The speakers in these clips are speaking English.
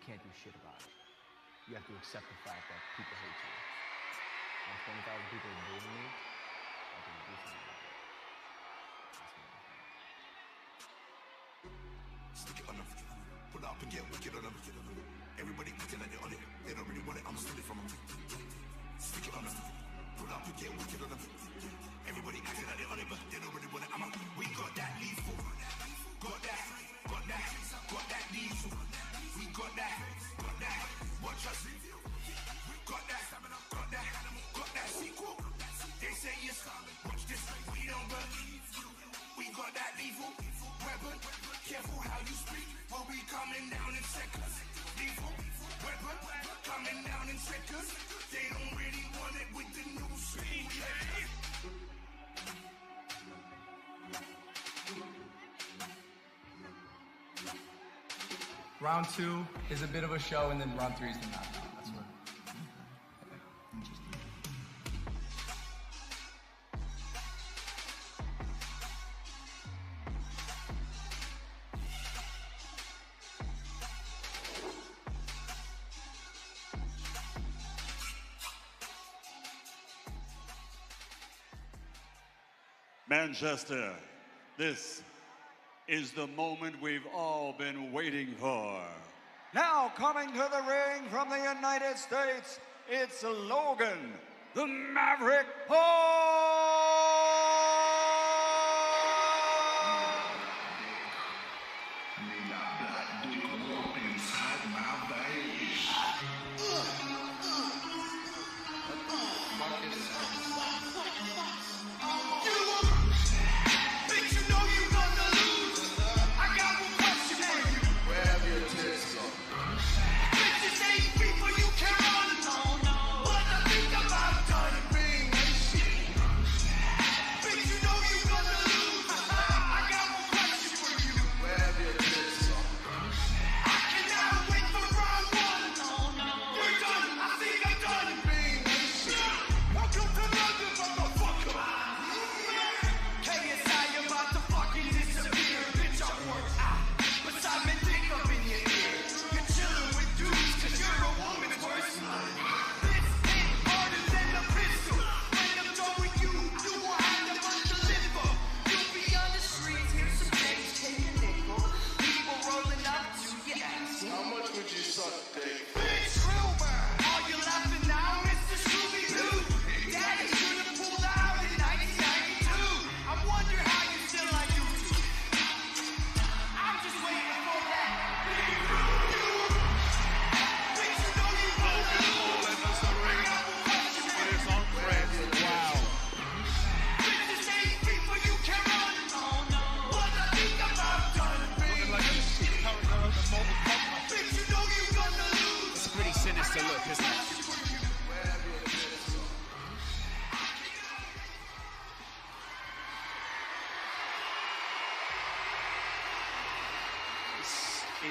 can't do shit about it. You have to accept the fact that people hate you. And 20,000 people are booing me, I can do something about it. Stick it on them. Pull up and get wicked on them. Everybody acting like they're on it. They don't really want it, I'm stealing from them. Stick it on them. Pull up and get wicked on them. Everybody acting like they're on it, but they don't really want it. We got that lethal. Got that lethal. We got that. Watch us. Got that sequel. They say it's watch this. We don't believe you. We got that lethal weapon. Careful how you speak. We'll be coming down in seconds. Lethal weapon coming down in seconds. They don't really want it with the new speed. Round 2 is a bit of a show, and then round 3 is the knockout. That's what. Interesting. Manchester, this is the moment we've all been waiting for. Now coming to the ring from the United States, it's Logan, the Maverick Paul!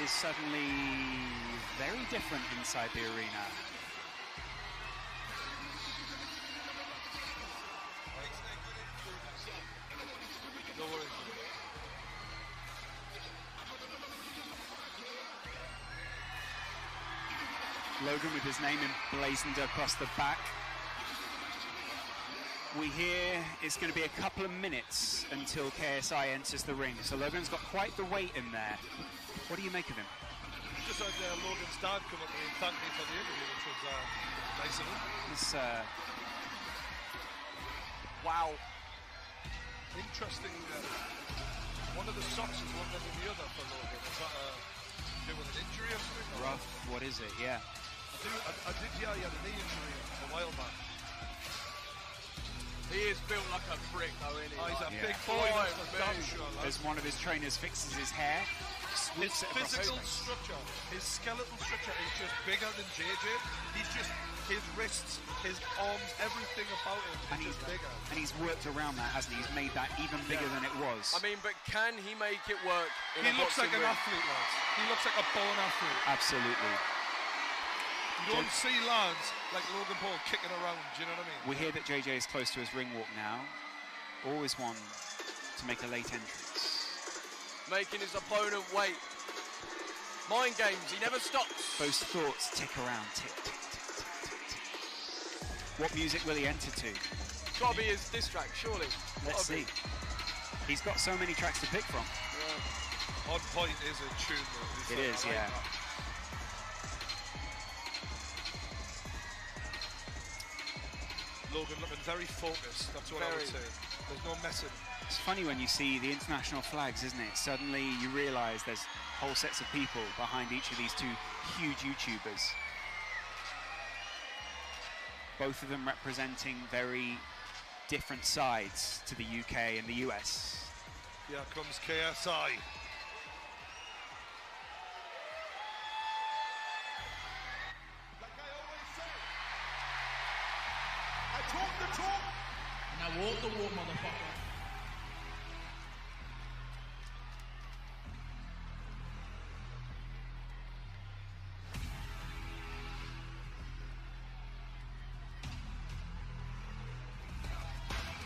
Is suddenly very different inside the arena. Logan with his name emblazoned across the back. We hear it's going to be a couple of minutes until KSI enters the ring, so Logan's got quite the weight in there. What do you make of him? Just had Logan's dad come up and thank me for the interview, which was nice of him. It's, wow. Interesting. One of the socks is longer than the other for Logan. Is that to do with an injury or something? Rough. What is it? Yeah. I did hear he had a knee injury a while back. He is built like a brick, though, isn't he? Oh, he's a big boy, that's for damn sure. As one of his trainers fixes his hair, his physical structure, his skeletal structure is just bigger than JJ. He's just, his wrists, his arms, everything about him is just bigger. And he's worked around that, hasn't he? He's made that even bigger than it was. I mean, but can he make it work in He looks like an athlete, lads. He looks like a born athlete. Absolutely. You don't see lads like Logan Paul kicking around, do you know what I mean? We hear that JJ is close to his ring walk now. Always one to make a late entrance. Making his opponent wait. Mind games, he never stops. Those thoughts tick around, tick, tick, tick, tick, tick, tick. What music will he enter to? It's got to be his diss track, surely. Let's see. He's got so many tracks to pick from. Yeah. On Point is a tune, though. It is, yeah. Logan looking very focused, that's what I would say. There's no messing. It's funny when you see the international flags, isn't it? Suddenly you realise there's whole sets of people behind each of these two huge YouTubers. Both of them representing very different sides to the UK and the US. Here comes KSI. Talk the talk. Now walk the walk, motherfucker.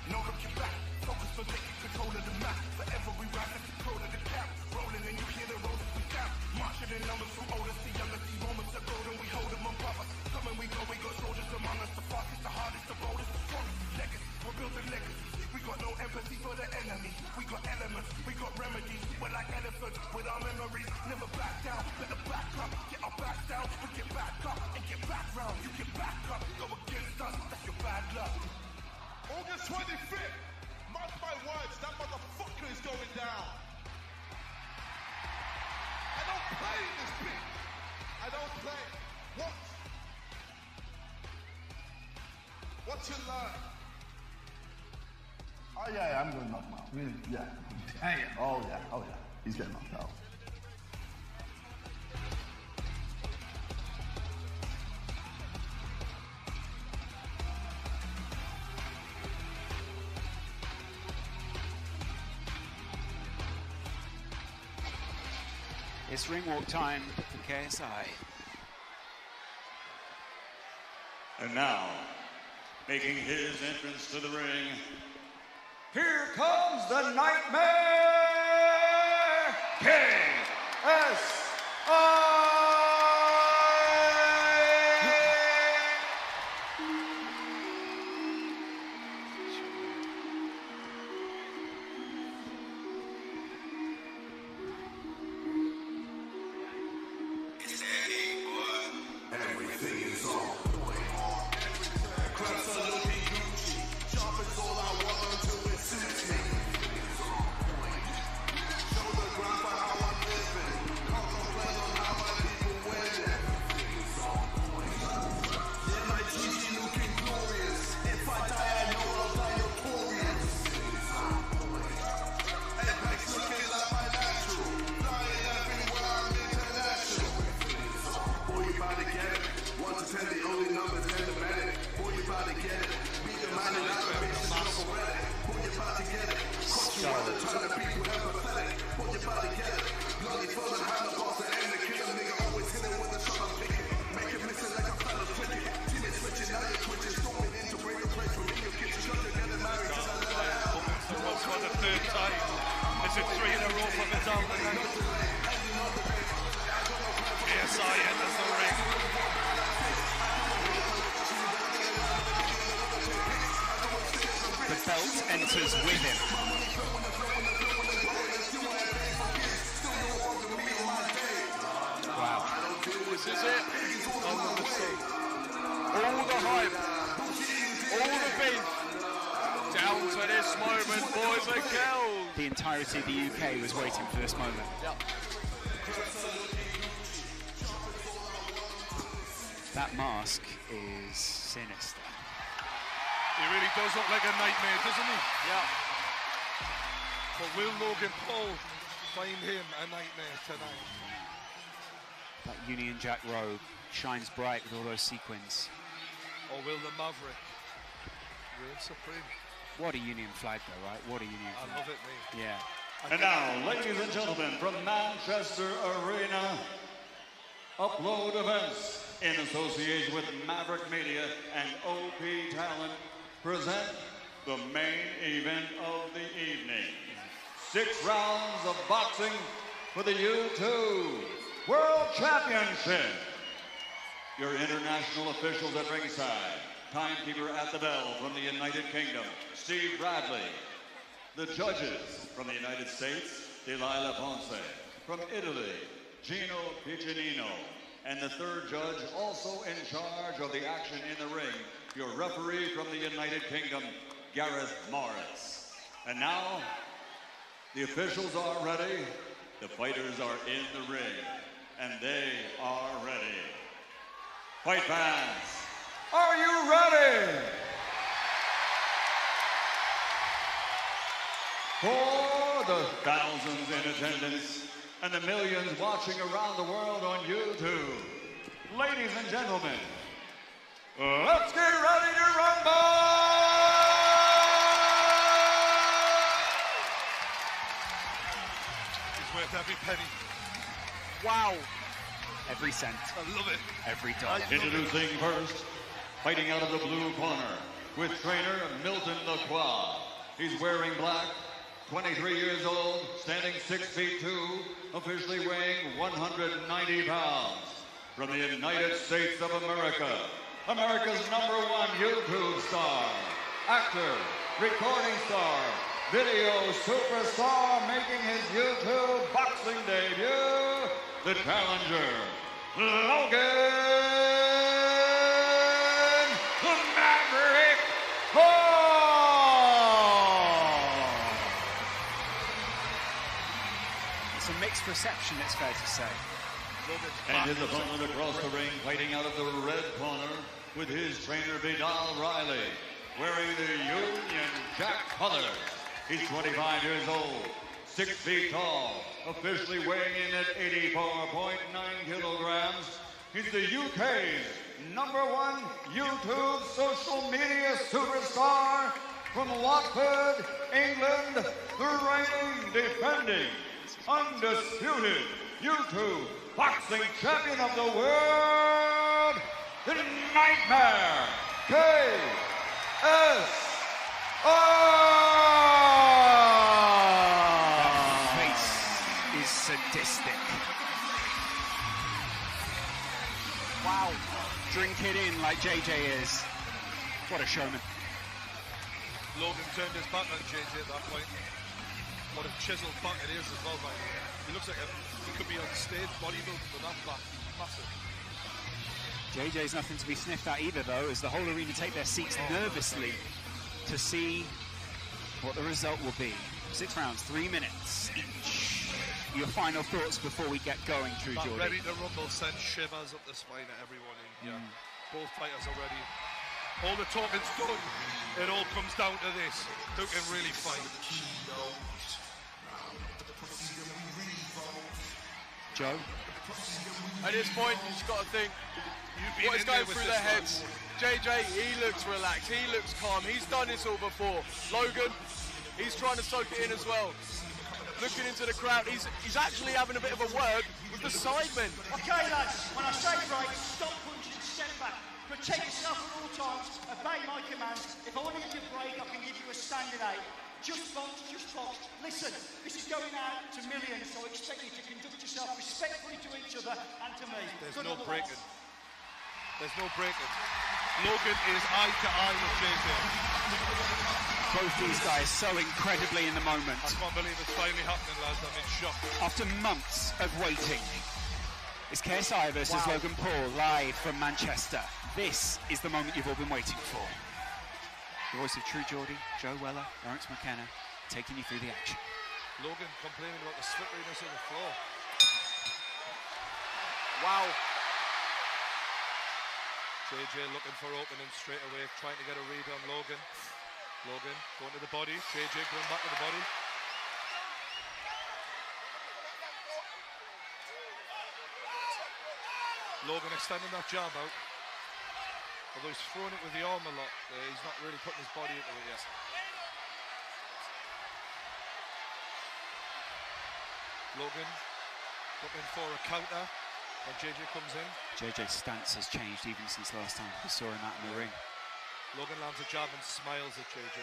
No looking back. Focus on taking control of the map. Forever we ride at the control of the cap. Rolling and you hear the roses we down. Marching in numbers from oldest to youngest. These moments are golden. We hold them on purpose. Come and we go. We got soldiers among us. The fastest, the hardest, the boldest, the strongest. Legacy. We're building legacy. We got no empathy for the enemy. We got elements. We got remedies. We're like elephants with our memories. Never back down. Better back up. Get our backs down. We get back up and get back round. You get back up. Go against us. That's your bad luck. August 25th, mark my words, that motherfucker is going down. I don't play in this beat. I don't play. What you learn? Oh yeah, I'm gonna knock him out. Really? Yeah. Damn. Oh yeah. He's getting knocked out. It's ring walk time for KSI. And now, making his entrance to the ring, here comes the Nightmare KSI! Everything is on point. Clubs are looking Gucci. Sharp is all I want until it suits me. Show the ground for how I'm living. Contemplate on how my people winning. In my GG looking glorious. If I die, I know I'll die notorious. Apex looking like my natural. Flying everywhere, I'm international. Boy, you about to get it. 1 to 10, the only numbers in the medic. Boy, you about to get it. Beat the man in aggravation, not for Reddit. Boy, you about to get it. Cost you under trying to people empathetic. Boy, you about to get it. Bloody full and handlebars to end the kill. Nigga always hit it with a shot I'm picking. Make it missing like a fellow cricket. Team is switching, now you're twitching. Storming in to break the place from in your kitchen. Shut your getting married till I let it out. For the third time. Is it 3 in a row for the down? KSI enters the ring. The belt enters with him. Wow. This is it. All the hype. All the beef. Down to this moment, boys and girls. The entirety of the UK was waiting for this moment. Yep. That mask is sinister. He really does look like a nightmare, doesn't he? Yeah. But will Logan Paul find him a nightmare tonight? That Union Jack robe shines bright with all those sequins. Or will the Maverick reign supreme? What a Union flag though, right? What a Union flag. I love it, mate. Yeah. And now, ladies and gentlemen, from Manchester Arena, Upload Events, in association with Maverick Media and OP Talent, present the main event of the evening. 6 rounds of boxing for the U2 World Championship. Your international officials at ringside. Timekeeper at the bell from the United Kingdom, Steve Bradley. The judges from the United States, Delilah Ponce. From Italy, Gino Piccinino. And the third judge, also in charge of the action in the ring, your referee from the United Kingdom, Gareth Morris. And now, the officials are ready, the fighters are in the ring, and they are ready. Fight fans, are you ready? For the thousands in attendance and the millions watching around the world on YouTube, ladies and gentlemen, let's get ready to rumble! It's worth every penny. Wow. Every cent. I love it. Every dollar. Introducing first, fighting out of the blue corner, with trainer Milton Lacroix. He's wearing black, 23 years old, standing 6'2", officially weighing 190 pounds. From the United States of America, America's #1 YouTube star, actor, recording star, video superstar, making his YouTube boxing debut, the challenger, Logan the Maverick Paul! It's a mixed reception, it's fair to say. And his opponent across the ring, fighting out of the red corner, with his trainer Vidal Riley, wearing the Union Jack colors. He's 25 years old, 6 feet tall, officially weighing in at 84.9 kilograms. He's the UK's #1 YouTube social media superstar from Watford, England, the reigning, defending, undisputed YouTube boxing champion of the world, the Nightmare, KSI. Sadistic. Wow. Drink it in like JJ is. What a showman. Logan turned his back on JJ at that point. What a chiseled back it is as well, by the way. He looks like he could be on stage bodybuilding with that back. Massive. JJ's nothing to be sniffed at either, though, as the whole arena take their seats nervously to see what the result will be. 6 rounds, 3 minutes each. Your final thoughts before we get going through, That Jordan. ready to rumble sends shivers up the spine of everyone in here. Both fighters are ready. All the talking's done. It all comes down to this. Who can really fight? Joe? At this point, you just got to think, what is going through their heads? JJ, he looks relaxed, he looks calm, he's done this all before. Logan, he's trying to soak it in as well. Looking into the crowd, he's actually having a bit of a word with the sidemen. Okay, lads, when I say break, stop punching, step back. Protect yourself at all times, obey my commands. If I want to give you a break, I can give you a standing 8. Just box, just box. Listen, this is going out to millions, so I expect you to conduct yourself respectfully to each other and to me. There's no breaking. There's no breaking. Logan is eye to eye with JJ. Both these guys so incredibly in the moment. I can't believe it's finally happening, lads. I'm in shock. After months of waiting, it's KSI versus Logan Paul live from Manchester. This is the moment you've all been waiting for. The voice of True Geordie, Joe Weller, Lawrence McKenna, taking you through the action. Logan complaining about the slipperiness of the floor. Wow. JJ looking for opening straight away, trying to get a read on Logan. Logan going to the body, JJ going back to the body. Logan extending that jab out. Although he's throwing it with the arm a lot, he's not really putting his body into it yet. Logan looking for a counter when JJ comes in. JJ's stance has changed even since last time we saw him out in the ring. Logan lands a jab and smiles at JJ.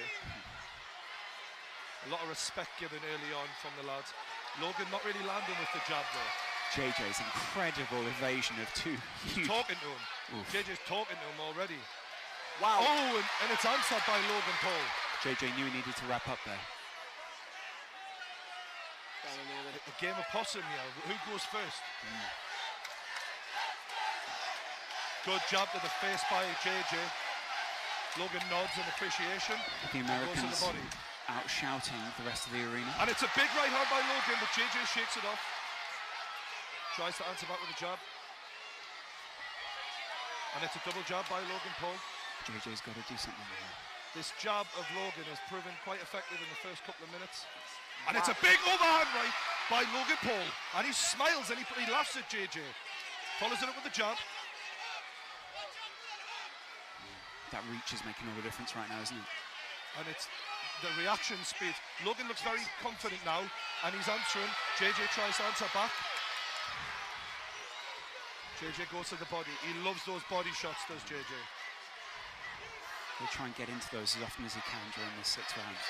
A lot of respect given early on from the lads. Logan not really landing with the jab though. JJ's incredible evasion of two huge... Talking to him. Oof. JJ's talking to him already. Wow. Oh, and it's answered by Logan Paul. JJ knew he needed to wrap up there. A game of possum here. Who goes first? Good job to the face by JJ. Logan nods in appreciation. The Americans goes to the body. out shouting the rest of the arena. And it's a big right hand by Logan, but JJ shakes it off. Tries to answer back with a jab. And it's a double jab by Logan Paul. JJ's got to do something here. This jab of Logan has proven quite effective in the first couple of minutes. And it's a big overhand right by Logan Paul. And he smiles and he laughs at JJ. Follows it up with the jab. That reach is making all the difference right now, isn't it? And it's the reaction speed. Logan looks very confident now, and he's answering. JJ tries to answer back. JJ goes to the body. He loves those body shots, does JJ. He'll try and get into those as often as he can during the 6 rounds.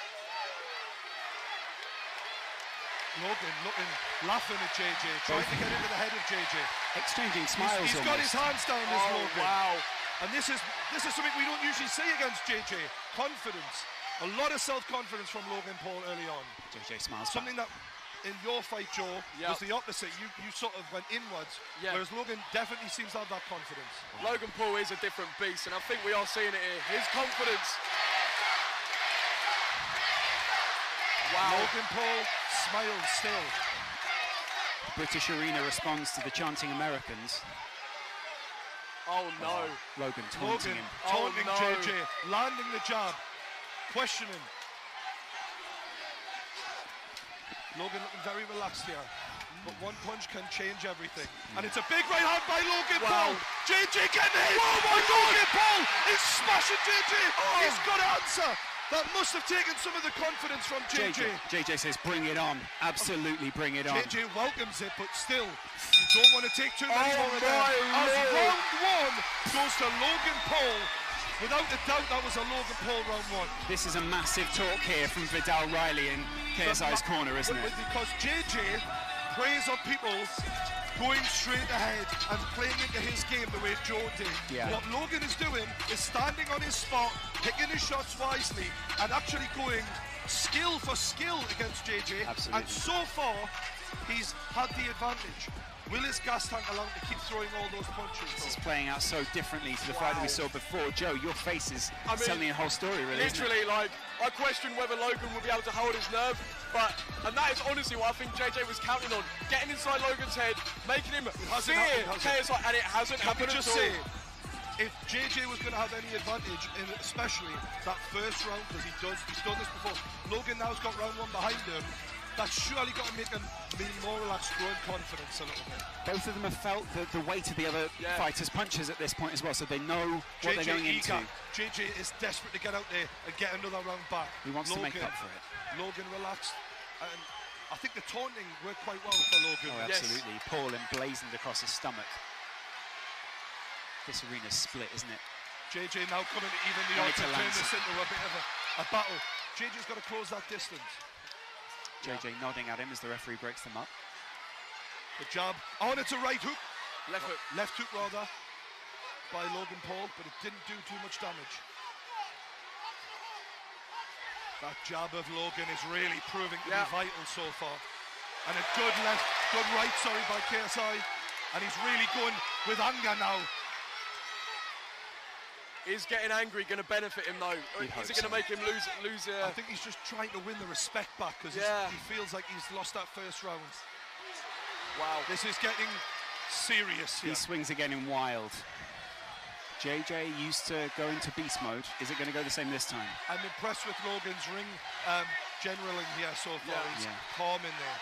Logan looking, laughing at JJ, trying to get into the head of JJ. Exchanging smiles. He's got his hands down this Logan. Wow. And this is something we don't usually see against JJ. Confidence. A lot of self-confidence from Logan Paul early on. JJ smiles. Something that in your fight, Joe, was the opposite. You sort of went inwards, whereas Logan definitely seems to have that confidence. Logan Paul is a different beast, and I think we are seeing it here. His confidence. Wow. Logan Paul smiles still. The British arena responds to the chanting Americans. Oh no. Logan taunting him. Taunting JJ, landing the jab, questioning. Logan looking very relaxed here, but one punch can change everything. And it's a big right hand by Logan Paul. JJ getting hit. Oh my God! Logan Paul is smashing JJ. He's got to answer. That must have taken some of the confidence from JJ. JJ says, bring it on. Absolutely bring it on. JJ welcomes it, but still, you don't want to take too many more of that. As round one goes to Logan Paul. Without a doubt, that was a Logan Paul round one. This is a massive talk here from Vidal Riley in KSI's corner, isn't it? Because JJ preys on people going straight ahead and playing into his game the way Joe did. Yeah. What Logan is doing is standing on his spot, picking his shots wisely, and actually going skill for skill against JJ. Absolutely. And so far, he's had the advantage. Will his gas tank allow him to keep throwing all those punches? This is playing out so differently to the fight that we saw before. Joe, your face is telling a whole story, really. Literally, like, I question whether Logan will be able to hold his nerve, and that is honestly what I think JJ was counting on. Getting inside Logan's head, making him fear KSI, and it hasn't happened at all. If JJ was going to have any advantage, in especially that first round, because he's done this before, Logan now's got round one behind him. That's surely got to make him be more relaxed, growing confidence a little bit. Both of them have felt the weight of the other fighters' punches at this point as well, so they know what they're going into. JJ is desperate to get out there and get another round back. He wants to make up for it. Logan relaxed, and I think the taunting worked quite well for Logan. Oh, absolutely. Paul emblazoned across his stomach. This arena's split, isn't it? JJ now coming to even the odds and turn this into a bit of a battle. JJ's got to close that distance. JJ nodding at him as the referee breaks them up. The jab. Oh, and it's a right hook. Left hook. Left hook, rather, by Logan Paul, but it didn't do too much damage. That jab of Logan is really proving to be vital so far. And a good right, by KSI. And he's really going with anger now. Is getting angry going to benefit him though? Is it going to make him lose? I think he's just trying to win the respect back because he feels like he's lost that first round. Wow. This is getting serious here. He swings again in wild. JJ used to go into beast mode. Is it going to go the same this time? I'm impressed with Logan's ring generaling here so far. He's calm in there.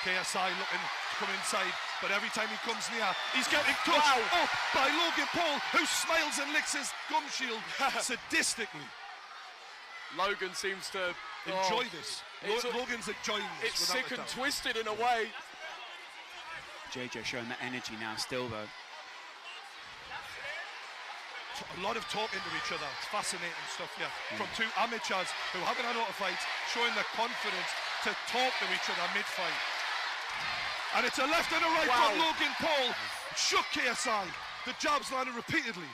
KSI looking to come inside, but every time he comes near, he's getting touched up by Logan Paul, who smiles and licks his gum shield sadistically. Logan seems to enjoy this. Logan's enjoying this. It's sick and twisted in a way. JJ showing that energy now still though. a lot of talking to each other. It's fascinating stuff here from two amateurs who haven't had a lot of fights, showing the confidence to talk to each other mid-fight. And it's a left and a right from Logan Paul. Shook KSI. The jabs landed repeatedly.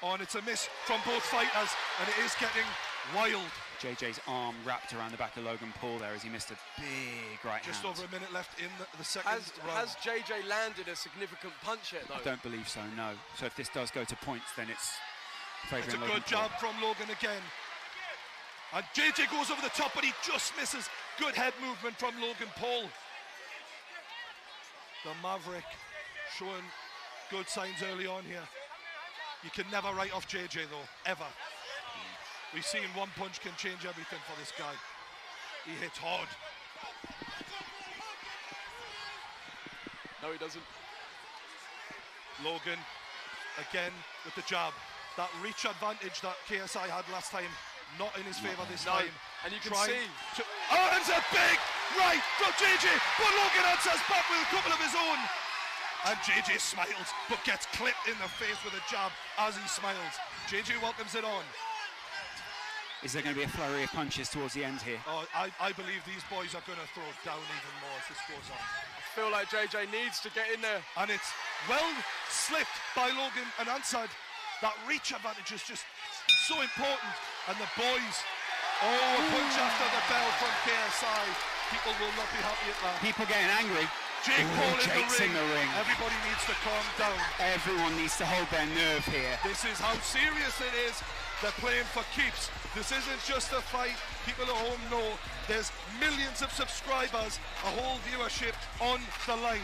Oh, and it's a miss from both fighters, and it is getting wild. JJ's arm wrapped around the back of Logan Paul there as he missed a big right hand. Just over a minute left in the second round. Has JJ landed a significant punch yet, though? I don't believe so, no. So if this does go to points, then it's favouring It's a Logan good jab from Logan again. And JJ goes over the top, but he just misses. Good head movement from Logan Paul. The Maverick showing good signs early on here. You can never write off JJ though, ever. We've seen one punch can change everything for this guy. He hits hard. No, he doesn't. Logan, again with the jab. That reach advantage that KSI had last time, not in his favour this time. And you can see. Oh, it's a big right from JJ, but Logan answers back with a couple of his own. And JJ smiles, but gets clipped in the face with a jab as he smiles. JJ welcomes it on. Is there going to be a flurry of punches towards the end here? Oh, I believe these boys are going to throw down even more as this goes on. I feel like JJ needs to get in there. And it's well slipped by Logan and answered. That reach advantage is just so important. And the boys, a punch after the bell from KSI. People will not be happy at that. People getting angry. Jake Paul Jake's in the ring. Everybody needs to calm down. Everyone needs to hold their nerve here. This is how serious it is. They're playing for keeps. This isn't just a fight. People at home know there's millions of subscribers, a whole viewership on the line.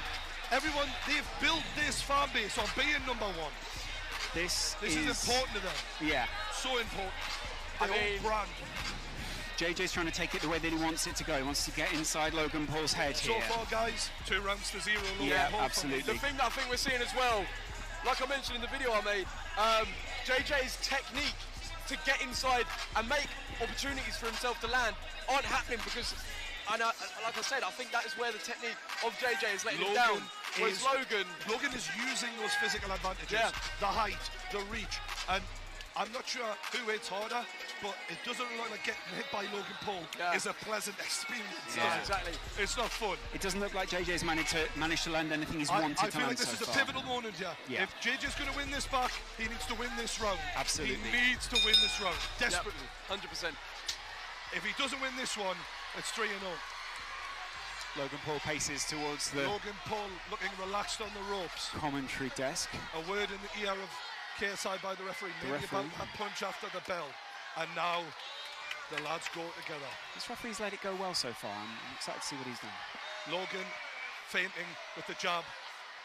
Everyone, they've built this fan base on being number one. This is important to them. Yeah. So important. Their own brand. JJ's trying to take it the way that he wants it to go. He wants to get inside Logan Paul's head so here. So far, guys, 2 rounds to 0. Yeah, absolutely. The thing that I think we're seeing as well, like I mentioned in the video I made, JJ's technique to get inside and make opportunities for himself to land aren't happening because, like I said, I think that is where the technique of JJ is letting him down. Whereas Logan is using those physical advantages, the height, the reach, and I'm not sure who hits harder, but it doesn't look like getting hit by Logan Paul is a pleasant experience. Yeah, exactly. It's not fun. It doesn't look like JJ's managed to land anything he's wanted to land so far. I feel like this is a pivotal moment here. Yeah. If JJ's going to win this back, he needs to win this round. Absolutely. He needs to win this round, desperately. 100%. If he doesn't win this one, it's 3-0. Logan Paul paces towards the Logan Paul looking relaxed on the ropes. Commentary desk. A word in the ear of KSI by the referee, maybe about a punch after the bell. And now the lads go together. This referee's let it go well so far. I'm excited to see what he's done. Logan feinting with the jab.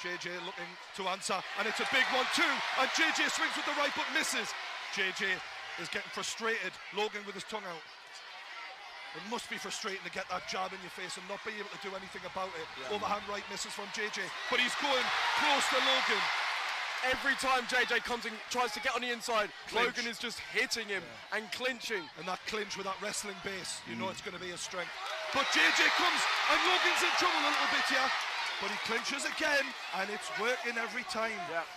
JJ looking to answer, and it's a big 1-2, and JJ swings with the right but misses. JJ is getting frustrated. Logan with his tongue out. It must be frustrating to get that jab in your face and not be able to do anything about it. Yeah. Overhand right misses from JJ, but he's going close to Logan. Every time JJ comes and tries to get on the inside, Logan is just hitting him and clinching. And that clinch with that wrestling base, you know it's going to be a strength. But JJ comes, and Logan's in trouble a little bit here. But he clinches again, and it's working every time. Yeah.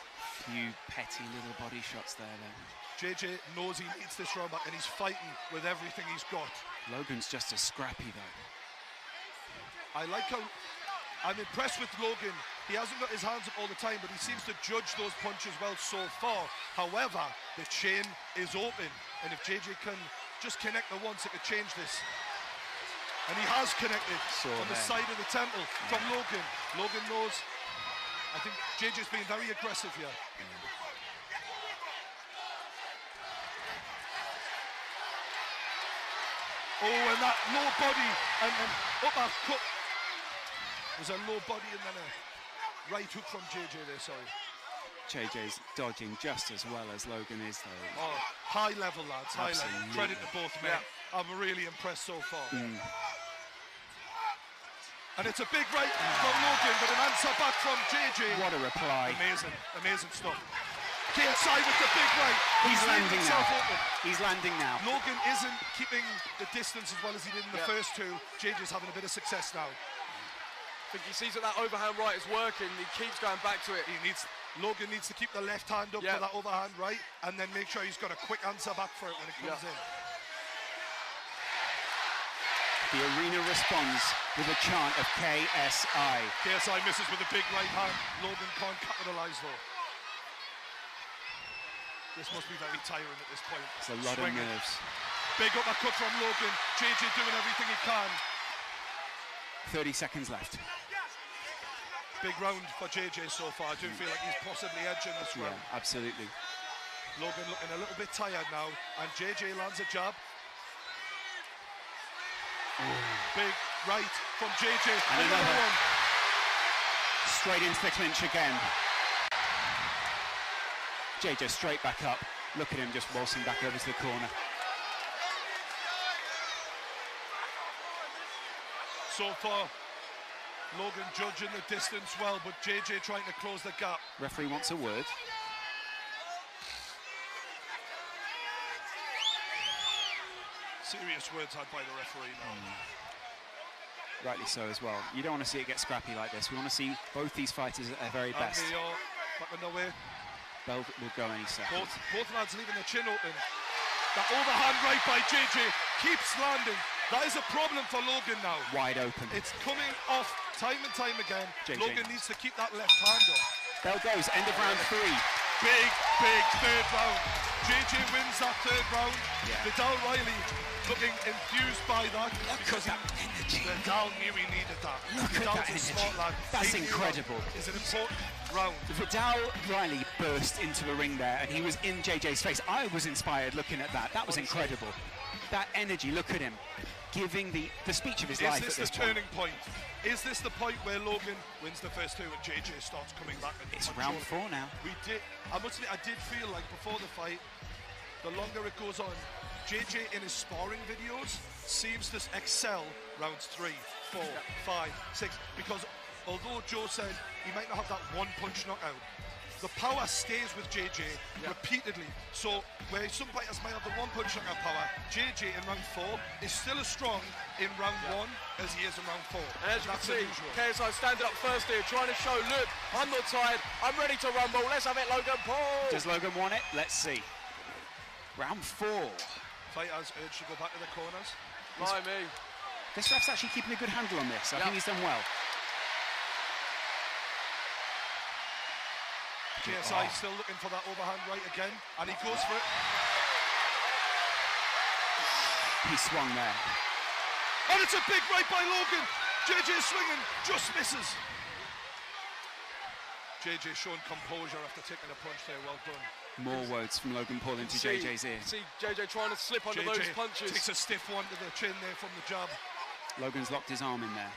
Few petty little body shots there then. JJ knows he needs this round back, and he's fighting with everything he's got. Logan's just as scrappy though. I like how I'm impressed with Logan. He hasn't got his hands up all the time, but he seems to judge those punches well so far. However, the chain is open, and if JJ can just connect the once, it could change this. And he has connected on the side of the temple from Logan. Logan knows. I think JJ's been very aggressive here. Oh, and that low body and uppercut. There's a low body and then a right hook from JJ there, sorry. JJ's dodging just as well as Logan is though. Oh, high level lads, high level. Credit to both men. I'm really impressed so far. And it's a big right from Logan, but an answer back from JJ. What a reply. Amazing, amazing stuff. KSI with the big right. He's landing now. He's landing now. Logan isn't keeping the distance as well as he did in the first two. JJ's having a bit of success now. think he sees that overhand right is working. He keeps going back to it. Logan needs to keep the left hand up for that overhand right, and then make sure he's got a quick answer back for it when it comes in. The arena responds with a chant of KSI. KSI misses with a big right hand. Logan can't capitalise though. This must be very tiring at this point. It's a lot of nerves. Big uppercut from Logan. JJ doing everything he can. 30 seconds left. Big round for JJ so far. I do feel like he's possibly edging this round. Absolutely. Logan looking a little bit tired now, and JJ lands a jab. Big right from JJ. And another one. Straight into the clinch again. JJ straight back up. Look at him just waltzing back over to the corner. So far, Logan judging the distance well, but JJ trying to close the gap. Referee wants a word. Serious words had by the referee now. Rightly so as well. You don't want to see it get scrappy like this. We want to see both these fighters at their very best. And they are back on the way. Bell will go any second. Both lads leaving the chin open. That overhand right by JJ keeps landing. That is a problem for Logan now. Wide open. It's coming off time and time again. JJ. Logan needs to keep that left hand up. Bell goes, end of round 3. Big third round. JJ wins that third round. Vidal Riley looking enthused by that. Because Vidal knew he needed that. Vidal's a smart lad. That's incredible. It's an important round. Vidal Riley burst into the ring there and he was in JJ's face. I was inspired looking at that. That was incredible. That energy, look at him. Giving the speech of his life at this point. Is this the turning point? Is this the point where Logan wins the first 2 and JJ starts coming back? It's round 4 now. I must admit, I did feel like before the fight, the longer it goes on, JJ in his sparring videos seems to excel rounds 3, 4, 5, 6, because although Joe said he might not have that one punch knockout, the power stays with JJ repeatedly. So where some fighters might have the one punch knockout power, JJ in round 4 is still as strong in round 1 as he is in round 4. And as you can see, KSI standing up first here, trying to show, look, I'm not tired, I'm ready to rumble, let's have it, Logan Paul! Does Logan want it? Let's see. Round 4. Fighters urged to go back to the corners. By me. This ref's actually keeping a good handle on this. I think he's done well. KSI still looking for that overhand right again, and he goes for it. He swung there. And it's a big right by Logan. JJ swinging, just misses. JJ showing composure after taking a punch there, well done. More words from Logan Paul into JJ's ear. See JJ trying to slip under those punches. Takes a stiff one to the chin there from the jab. Logan's locked his arm in there.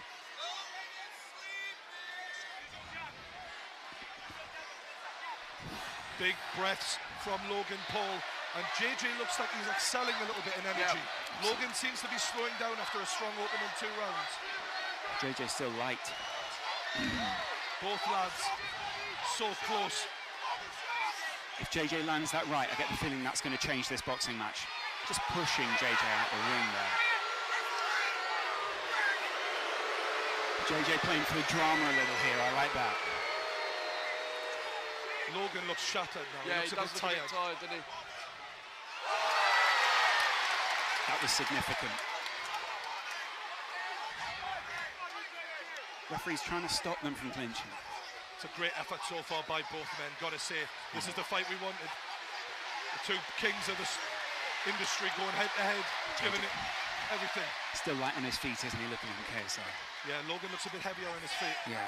Big breaths from Logan Paul, and JJ looks like he's excelling a little bit in energy. Logan seems to be slowing down after a strong opening 2 rounds. JJ's still light. Both lads so close. If JJ lands that right, I get the feeling that's going to change this boxing match. Just pushing JJ out the ring there. JJ playing for the drama a little here, I like that. Logan looks shattered now. Yeah, he looks a bit tired, doesn't he? That was significant. Referee's trying to stop them from clinching. It's a great effort so far by both men, gotta say. This is the fight we wanted. The 2 kings of this industry going head to head, giving it everything. Still light on his feet, isn't he, looking at KSI? Yeah, Logan looks a bit heavier on his feet. Yeah.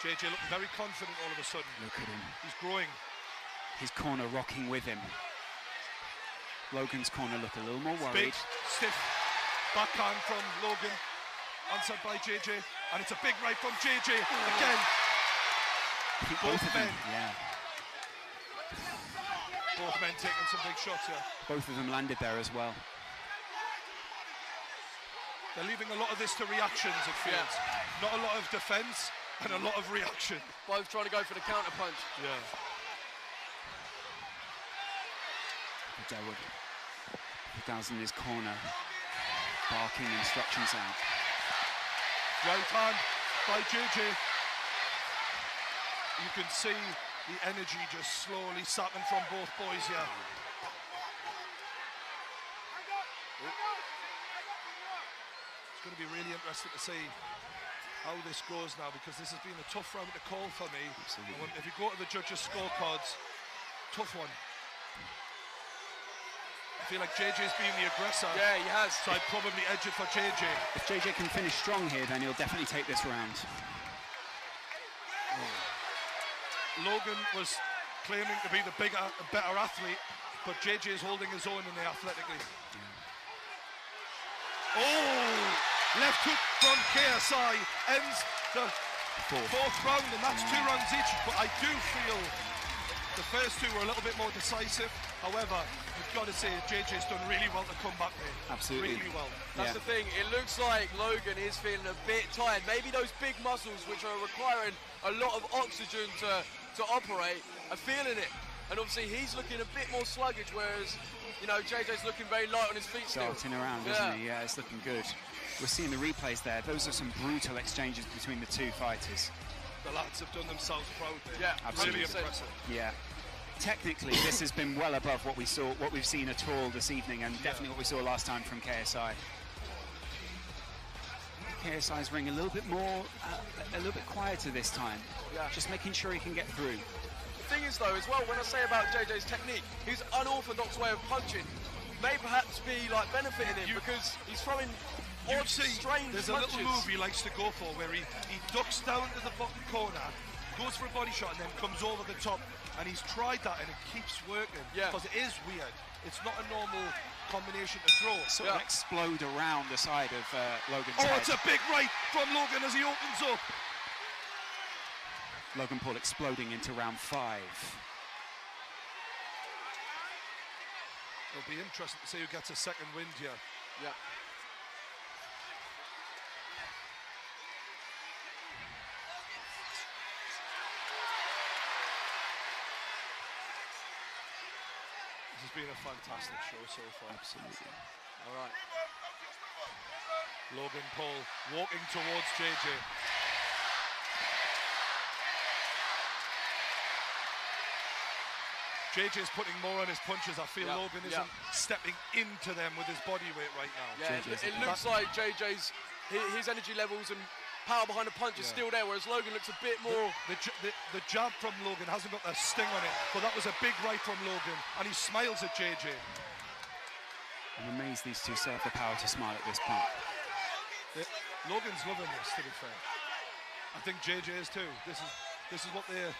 JJ looking very confident all of a sudden. Look at him. He's growing. His corner rocking with him. Logan's corner look a little more worried. Big, stiff backhand from Logan. Answered by JJ. And it's a big right from JJ. Again. I think both of them, Both men taking some big shots here. Both of them landed there as well. They're leaving a lot of this to reactions, it feels. Not a lot of defence. And a lot of reaction. Both trying to go for the counter punch. Yeah. Vidal's in his corner, barking instructions out. Right hand. by JJ. You can see the energy just slowly sapping from both boys here. It's going to be really interesting to see how this goes now, because this has been a tough round to call for me. Absolutely. If you go to the judges' scorecards, tough one. I feel like JJ's been the aggressor. Yeah, he has. So I'd probably edge it for JJ. If JJ can finish strong here, then he'll definitely take this round. Logan was claiming to be the bigger and better athlete, but JJ is holding his own in there athletically. Oh! Left hook from KSI ends the fourth round, and that's 2 rounds each. But I do feel the first 2 were a little bit more decisive. However, you've got to say JJ's done really well to come back there. Absolutely. Really well. That's the thing. It looks like Logan is feeling a bit tired. Maybe those big muscles, which are requiring a lot of oxygen to operate, are feeling it. And obviously he's looking a bit more sluggish, whereas, you know, JJ's looking very light on his feet still. Darting around, isn't he? Yeah, it's looking good. We're seeing the replays there. Those are some brutal exchanges between the 2 fighters. The lads have done themselves proud there. Yeah, absolutely. Really 100%. impressive. Yeah. Technically, this has been well above what we've seen at all this evening, and definitely what we saw last time from KSI. KSI's ring a little bit more, a little bit quieter this time. Yeah. Just making sure he can get through. The thing is, though, as well, when I say about JJ's technique, his unorthodox way of punching may perhaps be like benefiting him, because he's throwing odd, strange there's punches. a little move he likes to go for where he ducks down to the bottom corner, goes for a body shot, and then comes over the top. And he's tried that, and it keeps working. Yeah. Because it is weird. It's not a normal combination to throw. Sort of explode around the side of Logan's head. Oh, it's a big right from Logan as he opens up. Logan Paul exploding into round 5. It'll be interesting to see who gets a second wind here. Yeah. This has been a fantastic show so far. Absolutely. All right. Logan Paul walking towards JJ. JJ's putting more on his punches. I feel Logan isn't stepping into them with his body weight right now. Yeah, it looks like JJ's his energy levels and power behind the punch is still there, whereas Logan looks a bit more... The jab from Logan hasn't got that sting on it, but that was a big right from Logan, and he smiles at JJ. I'm amazed these 2 still have the power to smile at this point. Logan's loving this, to be fair. I think JJ is too. This is what they're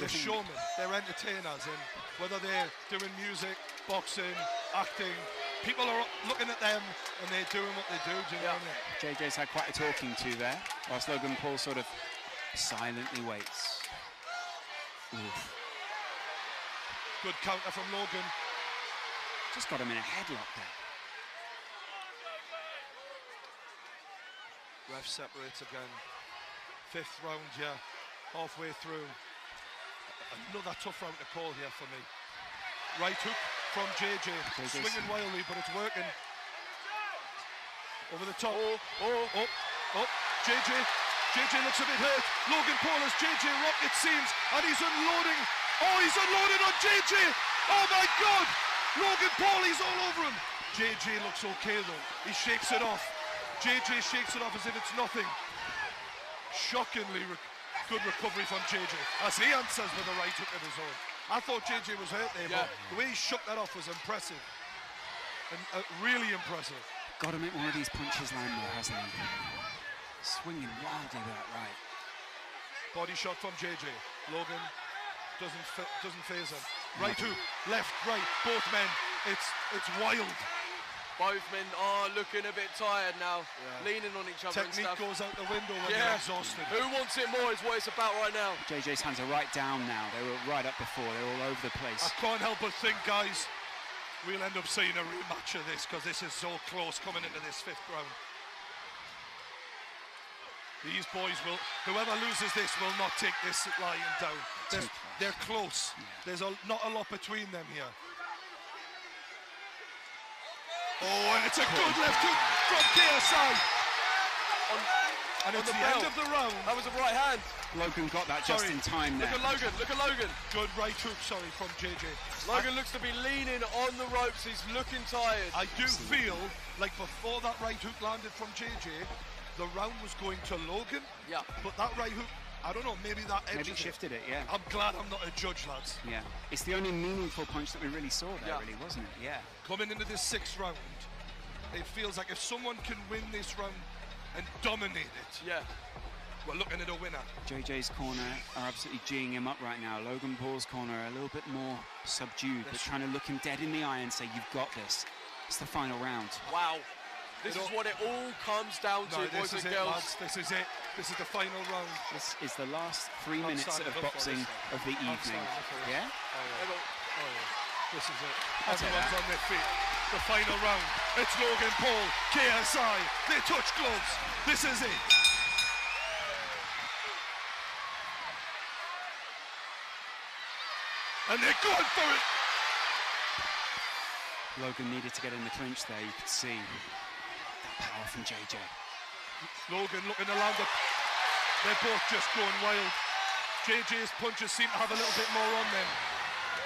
showmen, they're entertainers, and whether they're doing music, boxing, acting, people are looking at them and they're doing what they do. Do you know what I mean? JJ's had quite a talking to there, whilst Logan Paul sort of silently waits. Oof. Good counter from Logan. Just got him in a headlock there. Ref separates again. 5th round here, halfway through. Another tough round to call here for me. Right hook from JJ. Swinging wildly, but it's working. Over the top. JJ looks a bit hurt. Logan Paul has JJ rocked, it seems, and he's unloading. Oh, he's unloading on JJ. Oh my God. Logan Paul, he's all over him. JJ looks okay though. He shakes it off. JJ shakes it off as if it's nothing. Shockingly good recovery from JJ as he answers with a right hook of his own. I thought JJ was hurt there, but the way he shook that off was impressive. And really impressive. Got to make one of these punches land there, hasn't he? Swinging wildly with that right. Body shot from JJ. Logan doesn't phase him. Right hook, left, right, both men. It's wild. Both men are looking a bit tired now, leaning on each other. Technique and stuff. goes out the window when they're exhausted. Who wants it more is what it's about right now. JJ's hands are right down now. They were right up before. They're all over the place. I can't help but think, guys, we'll end up seeing a rematch of this because this is so close coming into this 5th round. These boys will, whoever loses this will not take this lying down. They're close. There's not a lot between them here. Oh, and it's a good left hook from KSI. And on it's the the belt. end of the round. That was a right hand. Logan got that just in time there. Look at Logan, look at Logan. Good right hook, sorry, from JJ. Logan looks to be leaning on the ropes. He's looking tired. I do feel like before that right hook landed from JJ, the round was going to Logan. Yeah. But that right hook, I don't know, maybe that edged Maybe shifted it, yeah. I'm glad I'm not a judge, lads. Yeah. It's the only meaningful punch that we really saw there, really, wasn't it? Yeah. Coming into this 6th round, it feels like if someone can win this round and dominate it, yeah, we're looking at a winner. JJ's corner are absolutely geeing him up right now. Logan Paul's corner are a little bit more subdued, but trying to look him dead in the eye and say, you've got this. It's the final round. Wow. This is what it all comes down to, boys and girls. Lads. This is it. This is the final round. This is the last 3 minutes of boxing of the evening. Yeah? Oh, yeah. This is it. I'll take Everyone's that. on their feet. The final round. It's Logan Paul, KSI. They touch gloves. This is it. And they're going for it. Logan needed to get in the clinch there. You could see that power from JJ. Logan looking to land it. They're both just going wild. JJ's punches seem to have a little bit more on them.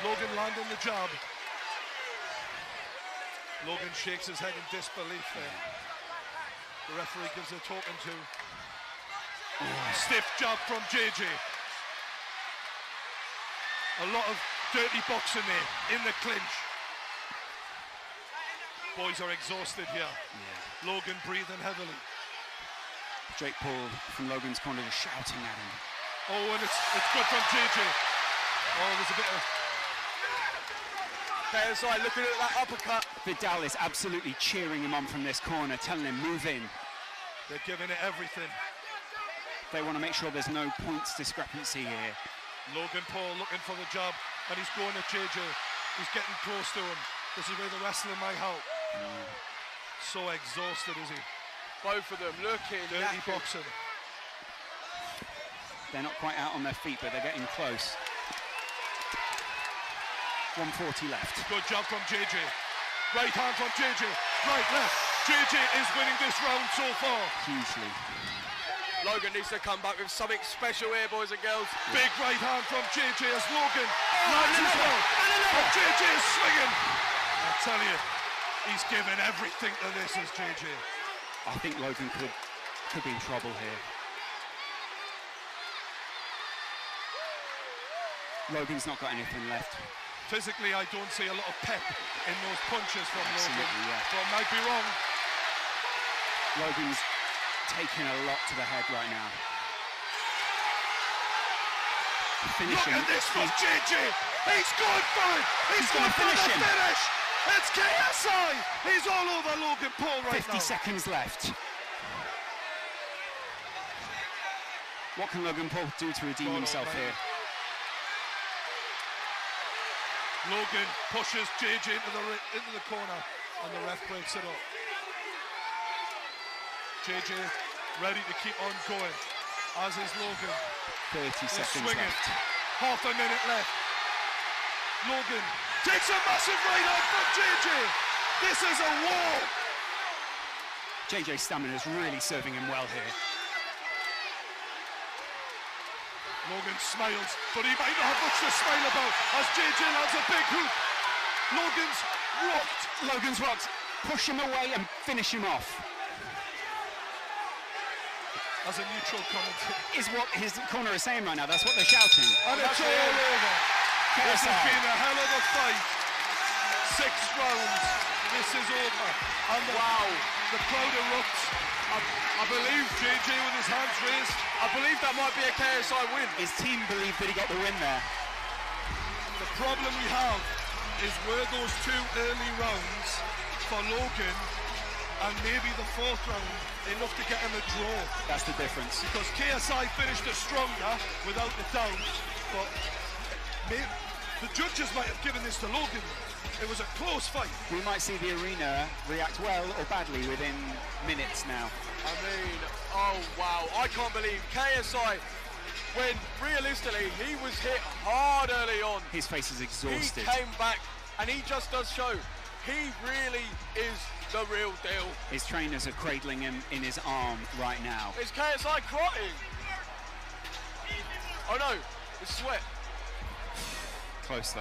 Logan landing the jab. Logan shakes his head in disbelief there. The referee gives a talking to. Stiff jab from JJ. A lot of dirty boxing there in the clinch. Boys are exhausted here. Yeah. Logan breathing heavily. Jake Paul from Logan's corner is shouting at him. Oh, and it's good from JJ. Oh, there's a bit of... KSI looking at that uppercut. Vidal is absolutely cheering him on from this corner, telling him, move in. They're giving it everything. They want to make sure there's no points discrepancy here. Logan Paul looking for the jab, and he's going at JJ. He's getting close to him. This is where the wrestling might help. So exhausted is he. Both of them looking dirty boxing. They're not quite out on their feet, but they're getting close. 140 left. Good job from JJ. Right hand from JJ. Right, left. JJ is winning this round so far. Hugely. Logan needs to come back with something special here, boys and girls. Big right hand from JJ as Logan lands as well. And JJ is swinging. I tell you, he's giving everything to this as JJ. I think Logan could be in trouble here. Logan's not got anything left. Physically, I don't see a lot of pep in those punches from Absolutely, Logan. yeah. So I might be wrong. Logan's taking a lot to the head right now. Finishing. Look at this from JJ. He's going for it. He's going for the finish. It's KSI. He's all over Logan Paul right 50 now. 50 seconds left. What can Logan Paul do to redeem himself here? Logan pushes JJ into the corner, and the ref breaks it up. JJ ready to keep on going, as is Logan. 30 seconds swinging. left. Half a minute left. Logan takes a massive right hand from JJ. This is a war. JJ's stamina is really serving him well here. Logan smiles, but he might not have much to smile about as JJ lands a big hook. Logan's rocked. Push him away and finish him off. As a neutral commentator. Is what his corner is saying right now. That's what they're shouting. And it's all over. This has been a hell of a fight. 6 rounds. This is over. And the crowd erupts. I believe JJ with his hands raised. I believe that might be a KSI win. His team believed that he got the win there. The problem we have is were those 2 early rounds for Logan and maybe the 4th round enough to get him a draw. That's the difference. Because KSI finished it stronger, without a doubt, but the judges might have given this to Logan. It was a close fight. We might see the arena react well or badly within minutes now. I mean, oh wow, I can't believe KSI, when realistically he was hit hard early on. His face is exhausted. He came back and he just does show he really is The real deal. His trainers are cradling him in his arm right now. Is KSI crying? Oh no, it's Sweat. Close though.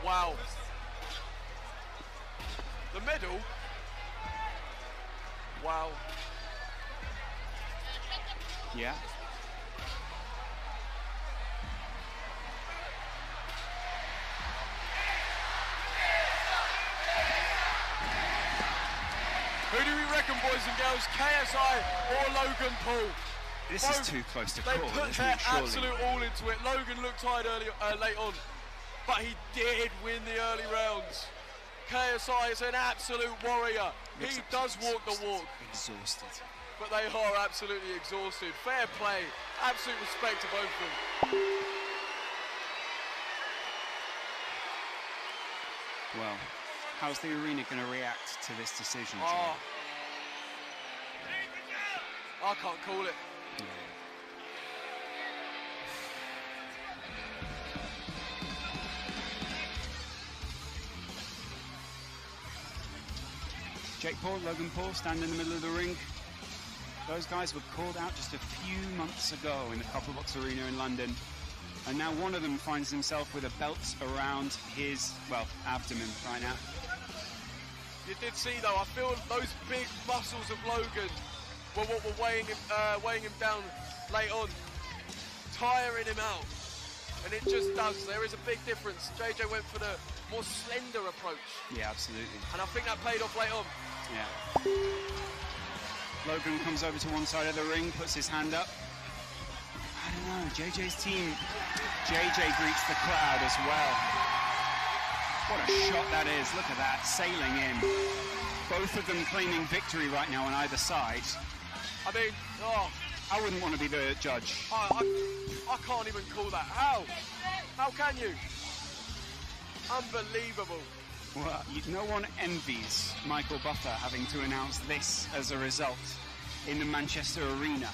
Wow. The medal. Wow. Yeah. Who do we reckon, boys and girls? KSI or Logan Paul? This Both, is too close to they call, put isn't their it, surely? absolute all into it. Logan looked tired late on, but he did win the early rounds. KSI is an absolute warrior. He does walk the walk. Exhausted. But they are absolutely exhausted. Fair play. Absolute respect to both of them. Well, how's the arena going to react to this decision, Jay? Oh. I can't call it. Jake Paul, Logan Paul stand in the middle of the ring. Those guys were called out just a few months ago in the Copperbox Arena in London. And now one of them finds himself with a belt around his, well, abdomen right now. You did see though, I feel those big muscles of Logan were what were weighing him down late on, tiring him out. And it just does. There is a big difference. JJ went for the more slender approach. Yeah, absolutely. And I think that paid off late on. Yeah. Logan comes over to one side of the ring, puts his hand up. I don't know, JJ's team. JJ greets the crowd as well. What a shot that is. Look at that, sailing in. Both of them claiming victory right now on either side. I mean, I wouldn't want to be the judge. I can't even call that. How? How can you? Unbelievable. Well, no one envies Michael Buffer having to announce this as a result in the Manchester Arena.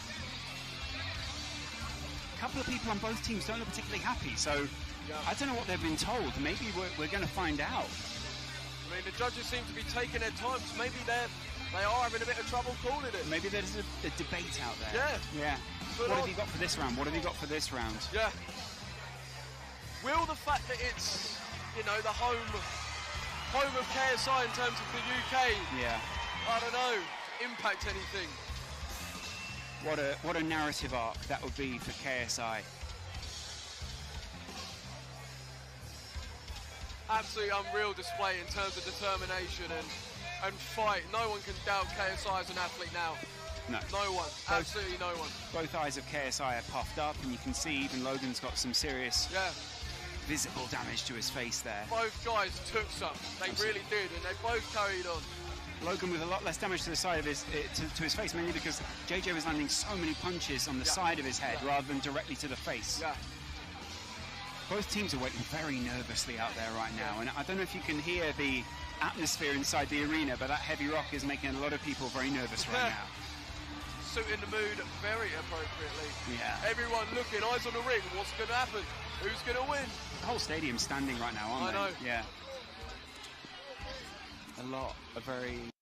A couple of people on both teams don't look particularly happy, so I don't know what they've been told. Maybe we're going to find out. I mean, the judges seem to be taking their time. So maybe they are having a bit of trouble calling it. Maybe there's a debate out there. Yeah. What have you got for this round? What have you got for this round? Yeah. Will the fact that it's, you know, the home of KSI in terms of the UK, I don't know, impact anything? What a narrative arc that would be for KSI. Absolutely unreal display in terms of determination and fight. No one can doubt KSI as an athlete now. No. No one. Absolutely no one. Both eyes of KSI are puffed up, and you can see even Logan's got some serious visible damage to his face there. Both guys took some. They really did, and they both carried on. Logan with a lot less damage to the side of his to his face, mainly because JJ was landing so many punches on the side of his head rather than directly to the face. Yeah. Both teams are waiting very nervously out there right now, and I don't know if you can hear the atmosphere inside the arena, but that heavy rock is making a lot of people very nervous right now. Suiting the mood very appropriately. Yeah. Everyone looking, eyes on the ring. What's going to happen? Who's going to win? The whole stadium's standing right now, aren't they? I know. Yeah. A lot of very